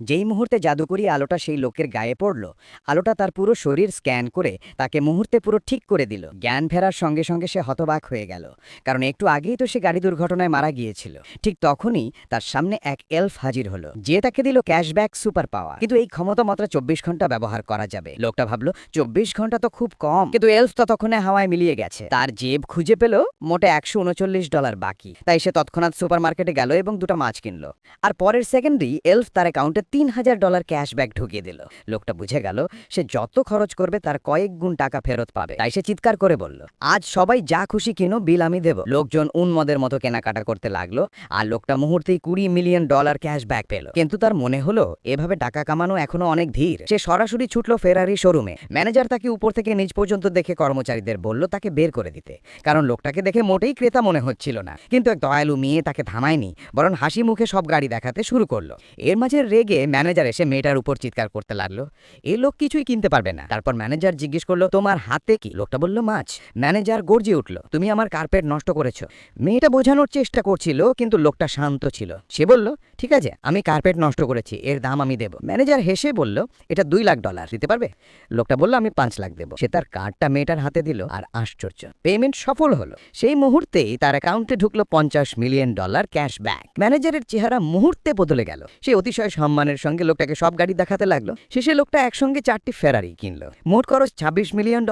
যেই মুহূর্তে জাদুকরি আলোটা সেই লোকের গায়ে পড়ল, আলোটা তার পুরো শরীর স্ক্যান করে তাকে মুহূর্তে পুরো ঠিক করে দিল। জ্ঞান ফেরার সঙ্গে সঙ্গে সে হতবাক হয়ে গেল, কারণ একটু আগেই তো সে গাড়ি দুর্ঘটনায় মারা গিয়েছিল। ঠিক তখনই তার সামনে এক এলফ হাজির হলো, যে তাকে দিল ক্যাশব্যাক সুপার পাওয়ার। কিন্তু এই ক্ষমতা মাত্র 24 ঘন্টা ব্যবহার করা যাবে। লোকটা ভাবলো 24 ঘন্টা তো খুব কম, কিন্তু এলফ ততক্ষণে হাওয়ায় মিলিয়ে গেছে। তার জেব খুঁজে পেল মোটে $139 বাকি। তাই সে তৎক্ষণাৎ সুপার মার্কেটে গেল এবং দুটো মাছ কিনলো। আর পরের সেকেন্ডেই এলফ তার অ্যাকাউন্টে $3000 ক্যাশব্যাক ঢুকিয়ে দিল। লোকটা বুঝে গেল সে যত খরচ করবে তার কয়েক গুণ টাকা ফেরত পাবে। তাই সে চিৎকার করে বলল, আজ সবাই যা খুশি কিনো, বিল আমি দেব। লোকজন উন্মদের মতো কেনাকাটা করতে লাগলো, আর লোকটা মুহূর্তেই $20 মিলিয়ন ক্যাশব্যাক পেল। কিন্তু তার মনে হলো এভাবে টাকা কামানো এখনো অনেক ধীর। সে সরাসরি ছুটলো ফেরারি শোরুমে। ম্যানেজার তাকে উপর থেকে নিচ পর্যন্ত দেখে কর্মচারীদের বলল তাকে বের করে দিতে, কারণ লোকটাকে দেখে মোটেই ক্রেতা মনে হচ্ছিল না। কিন্তু এক দয়ালু মেয়ে তাকে থামায়নি, বরং হাসি মুখে সব গাড়ি দেখাতে শুরু করলো। এর মাঝে রেগে ম্যানেজার এসে মেয়েটার উপর চিৎকার করতে লাগলো, এ লোক কিছুই কিনতে পারবে না। তারপর ম্যানেজার জিজ্ঞেস করলো, তোমার হাতে কি? লোকটা বলল, মাছ। ম্যানেজার গর্জে উঠল, তুমি আমার কার্পেট নষ্ট করেছো। মেয়েটা বোঝানোর চেষ্টা করছিল, কিন্তু লোকটা শান্ত ছিল। সে বলল, ঠিক আছে, আমি কার্পেট নষ্ট করেছি, এর দাম আমি দেব। ম্যানেজার হেসে বলল, এটা $2 লাখ দিতে পারবে? লোকটা বলল, আমি 5 লাখ দেব। সে তার কার্ডটা মেয়েটার হাতে দিল, আর আশ্চর্য, পেমেন্ট সফল হলো। সেই মুহূর্তেই তার অ্যাকাউন্টে ঢুকলো $50 মিলিয়ন ক্যাশব্যাক। ম্যানেজারের চেহারা মুহূর্তে বদলে গেল। সে অতিশয় সম্মানের সঙ্গে লোকটাকে সব গাড়ি দেখাতে লাগলো। শেষে লোকটা একসঙ্গে 4টি ফেরারি কিনলো। মোট খরচ $26 মিলিয়ন,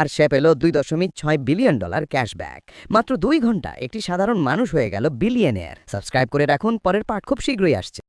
আর সে পেল $2.6 বিলিয়ন ক্যাশব্যাক। মাত্র 2 ঘন্টা একটি সাধারণ মানুষ হয়ে গেল বিলিয়নিয়ার। সাবস্ক্রাইব করে রাখুন, পরের পার্ট খুব শীঘ্রই আসছে।